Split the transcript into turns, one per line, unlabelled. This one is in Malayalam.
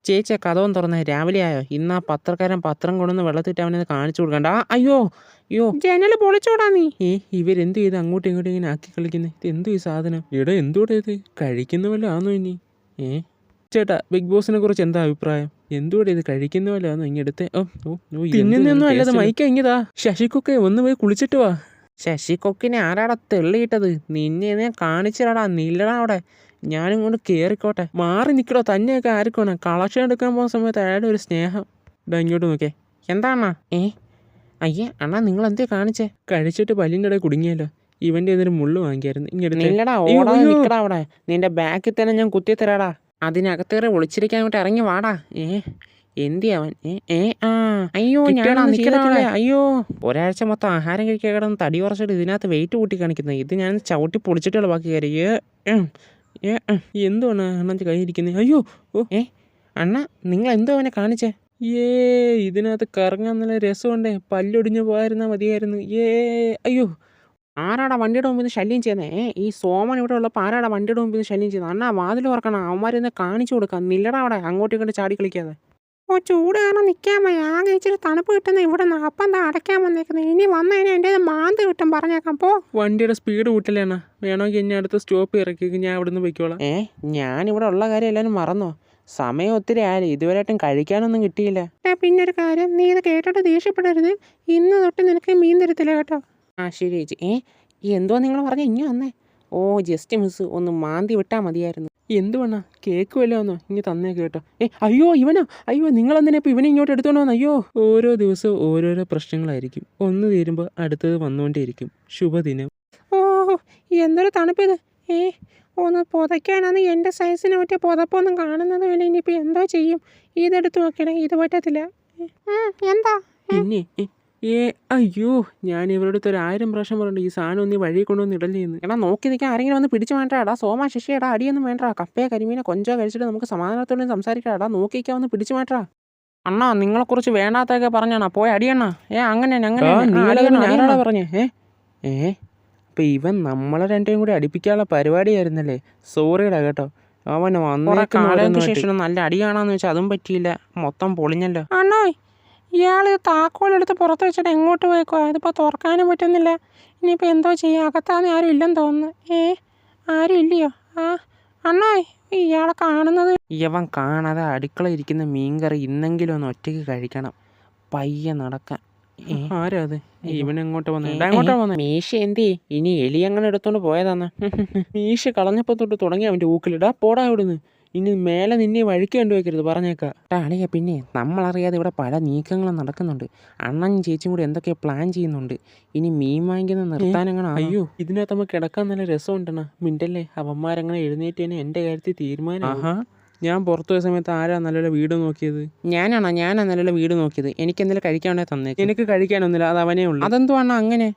ചേച്ചി കഥവും തുറന്നേ, രാവിലെ ആയോ? ഇന്ന് ആ പത്രക്കാരൻ പത്രം കൊണ്ടുവന്ന് വെള്ളത്തിട്ട് അവനെ കാണിച്ചു കൊടുക്കണ്ട. അയ്യോ അയ്യോ, ജനൽ പൊളിച്ചോടാ നീ. ഇവരെന്ത് ചെയ്ത് അങ്ങോട്ടും ഇങ്ങോട്ടും ഇങ്ങനെ ആക്കി കളിക്കുന്നത്? ഇത് എന്തു ഈ സാധനം? എടാ എന്തോടെ ഇത്? കഴിക്കുന്ന വല്ല ആണോ ഇനി? ചേട്ടാ, ബിഗ് ബോസിനെ കുറിച്ച് എന്താ അഭിപ്രായം? എന്തുകൂടെ ഇത് കഴിക്കുന്ന പോലെ ആണോ ഇങ്ങടുത്തെ? തിന്നുന്നൊന്നും അല്ലത് മൈക്ക ഇങ്ങതാ. ശശികൊക്കെ ഒന്ന് പോയി കുളിച്ചിട്ട് വാ. ശശികൊക്കിനെ ആരാടാ തെള്ളിയിട്ടത്? നിന്നെ ഞാൻ കാണിച്ചിടാടാ, നില്ലടാ അവിടെ. ഞാനും കൊണ്ട് കയറിക്കോട്ടെ. മാറി നിൽക്കടോ, തന്നെയൊക്കെ ആർക്കാണ് കളക്ഷൻ എടുക്കാൻ പോകുന്ന സമയത്ത് അയാളുടെ ഒരു സ്നേഹം. ഇടാ ഇങ്ങോട്ട് നോക്കേ. എന്താണ? അയ്യേ അണ്ണാ, നിങ്ങൾ എന്തേ കാണിച്ചേ? കഴിച്ചിട്ട് പല്ലിൻ്റെ ഇടയിൽ കുടുങ്ങിയല്ലോ. ഇവൻ്റെ ഇതിന് മുള്ളു വാങ്ങിയായിരുന്നു. നില്ലടാ, ഓടാതെ നിൽക്കടാ അവിടെ. നിന്റെ ബാക്കിൽ തന്നെ ഞാൻ കുത്തി തരാടാ. അതിനകത്തേറെ ഒളിച്ചിരിക്കാൻ അങ്ങോട്ട് ഇറങ്ങി വാടാ. എന്തി അവൻ? അയ്യോ ഞാനാ നിൽക്കണേ. അയ്യോ, ഒരാഴ്ച മൊത്തം ആഹാരം കഴിക്കാൻ കിടന്ന് തടി കുറച്ചിട്ട് ഇതിനകത്ത് വെയിറ്റ് കൂട്ടി കാണിക്കുന്നത്. ഇത് ഞാൻ ചവിട്ടി പൊളിച്ചിട്ടുള്ള ബാക്കി കയറി. എന്തുവാണ് അണ്ണൻ്റെ കൈ ഇരിക്കുന്നത്? അയ്യോ അണ്ണ, നിങ്ങൾ എന്തോ അവനെ കാണിച്ചേ? ഇതിനകത്ത് കറങ്ങാൻ നല്ല രസമുണ്ടേ. പല്ലൊടിഞ്ഞു പോയിരുന്നാൽ മതിയായിരുന്നു. അയ്യോ, ആരാടാ വണ്ടിയുടെ മുമ്പിൽ നിന്ന് ശല്യം ചെയ്യുന്നേ? ഈ സോമൻ ഇവിടെ ഉള്ളപ്പോൾ ആരാടാ വണ്ടിയുടെ മുമ്പിൽ നിന്ന് ശല്യം ചെയ്യുന്നത്? അണ്ണാ വാതിൽ തുറക്കണം, അവന്മാരെന്നെ കാണിച്ചു കൊടുക്കാം. നില്ലടാ അവിടെ, അങ്ങോട്ടും ഇങ്ങോട്ട് ചാടി കളിക്കാതെ. ചൂട് കാരണം നിൽക്കാൻ വയ്യ. ആകെ ഇച്ചിരി തണുപ്പ് കിട്ടുന്ന ഇവിടെ നിന്ന് അപ്പം എന്താ അടയ്ക്കാൻ വന്നേക്കുന്നത്? ഇനി വന്നതിന് എൻ്റെ മാന്ത് കിട്ടും, പറഞ്ഞേക്കാം പോ. വണ്ടിയുടെ സ്പീഡ് കൂട്ടില്ലേണ്ണ, വേണമെങ്കിൽ എന്നെ അടുത്ത് സ്റ്റോപ്പ് ഇറക്കി ഞാൻ ഇവിടെ നിന്ന് പൊയ്ക്കോളാം. ഞാനിവിടെ ഉള്ള കാര്യം എല്ലാവരും മറന്നോ? സമയം ഒത്തിരി ആയാലും ഇതുവരെയായിട്ടും കഴിക്കാനൊന്നും കിട്ടിയില്ല. പിന്നെ ഒരു കാര്യം, നീ ഇത് കേട്ടോട്ട് ദേഷ്യപ്പെടരുത്. ഇന്ന് തൊട്ട് നിനക്ക് മീൻ തരത്തില്ല കേട്ടോ. ശരി ചേച്ചി. എന്തുവാ നിങ്ങൾ പറഞ്ഞ? ഇനി വന്നേ. ജസ്റ്റ് മിസ്, ഒന്ന് മാന്തി വിട്ടാൽ മതിയായിരുന്നു. എന്തുവാണ? കേക്ക് വല്ലതാന്നോ? ഇനി തന്നേ കേട്ടോ. അയ്യോ ഇവനോ? അയ്യോ, നിങ്ങളെന്തിനാ ഇപ്പോൾ ഇവനെ ഇങ്ങോട്ട് എടുത്തോണ്ട് വന്നു? അയ്യോ, ഓരോ ദിവസവും ഓരോരോ പ്രശ്നങ്ങളായിരിക്കും. ഒന്ന് തീരുമ്പോൾ അടുത്തത് വന്നുകൊണ്ടേയിരിക്കും. ശുഭദിനം. എന്തൊരു തണുപ്പിത്. ഒന്ന് പുതയ്ക്കാനാണ് എൻ്റെ സൈസിന് പറ്റിയ പുതപ്പൊന്നും കാണുന്നതുമില്ല. ഇനിയിപ്പോൾ എന്തോ ചെയ്യും? ഇതെടുത്ത് നോക്കണേ, ഇത് പറ്റത്തില്ല. എന്താ പിന്നെ? അയ്യോ, ഞാൻ ഇവരുടെ അടുത്ത് 1000 പ്രാവശ്യം പറഞ്ഞു ഈ സാധനം ഒന്ന് വഴി കൊണ്ടുവന്ന് ഇടലേന്ന്. എടാ നോക്കി നിൽക്കാൻ ആരെങ്കിലും ഒന്ന് പിടിച്ചു വേണ്ടാടാ. സോമ ശശിയടാ, അടിയൊന്നും വേണ്ടാ. കപ്പയെ കരിമീനെ കൊഞ്ചോ കഴിച്ചിട്ട് നമുക്ക് സമാധാനത്തോടെ സംസാരിക്കാടാ. നോക്കിക്കാൻ ഒന്ന് പിടിച്ചു മാറ്റാ. അണ്ണാ, നിങ്ങളെക്കുറിച്ച് വേണ്ടാത്തൊക്കെ പറഞ്ഞാണോ? പോയി അടിയണ്ണാ. അങ്ങനെ പറഞ്ഞേ. അപ്പം ഇവൻ നമ്മളെ രണ്ടേയും കൂടി അടിപ്പിക്കാനുള്ള പരിപാടിയായിരുന്നല്ലേ? സോറിയടാ കേട്ടോ. അവൻ വന്നേക്ക് ശേഷം നല്ല അടി കാണാന്ന് വെച്ചാൽ അതും പറ്റിയില്ല. മൊത്തം പൊളിഞ്ഞല്ലോ. അണ്ണോ, ഇയാൾ താക്കോലെടുത്ത് പുറത്ത് വെച്ചിട്ട് എങ്ങോട്ട് പോയേക്കോ? അതിപ്പോൾ തുറക്കാനും പറ്റുന്നില്ല. ഇനിയിപ്പോൾ എന്തോ ചെയ്യാം? അകത്താന്ന് ആരും ഇല്ലെന്ന് തോന്നുന്നു. ആരും ഇല്ലയോ? അണ്ണോ, ഇയാളെ കാണുന്നത്. ഇവൻ കാണാതെ അടുക്കള ഇരിക്കുന്ന മീൻകറി ഇന്നെങ്കിലും ഒന്ന് ഒറ്റയ്ക്ക് കഴിക്കണം. പയ്യെ നടക്കാൻ. ആരാ അത്? ഇവനെങ്ങോട്ട് വന്നേ? മീശ എന്തി? ഇനി എലി അങ്ങനെ എടുത്തോണ്ട് പോയതാന്ന്. മീശ കളഞ്ഞപ്പോ തൊട്ട് തുടങ്ങി അവൻ്റെ ഊക്കിലിടാ. പോടാ ഇവിടുന്ന്. ഇനി മേലെ നിന്നെ വഴിക്ക് കണ്ടുവയ്ക്കരുത്, പറഞ്ഞേക്കാം. അളിയ, പിന്നെ നമ്മളറിയാതെ ഇവിടെ പല നീക്കങ്ങളും നടക്കുന്നുണ്ട്. അണ്ണനും ചേച്ചിയും കൂടി എന്തൊക്കെ പ്ലാൻ ചെയ്യുന്നുണ്ട്. ഇനി മീൻ വാങ്ങിക്കുന്ന നിർത്താനങ്ങനെ. അയ്യോ, ഇതിനകത്ത് നമുക്ക് കിടക്കാൻ നല്ല രസമുണ്ടെണ്ണ. മിണ്ടല്ലേ, അവന്മാരങ്ങനെ എഴുന്നേറ്റേനെ എൻ്റെ കാര്യത്തിൽ തീരുമാനം. ഞാൻ പുറത്തു പോയ സമയത്ത് ആരാ നല്ലൊരു വീട് നോക്കിയത്? ഞാനാ നല്ലൊരു വീട് നോക്കിയത്. എനിക്ക് എന്തെങ്കിലും കഴിക്കാനുണ്ടെങ്കിൽ തന്നേക്ക്. എനിക്ക് കഴിക്കാനൊന്നുമില്ല, അത് അവനേ ഉള്ളൂ. അതെന്തുവാണ് അങ്ങനെ?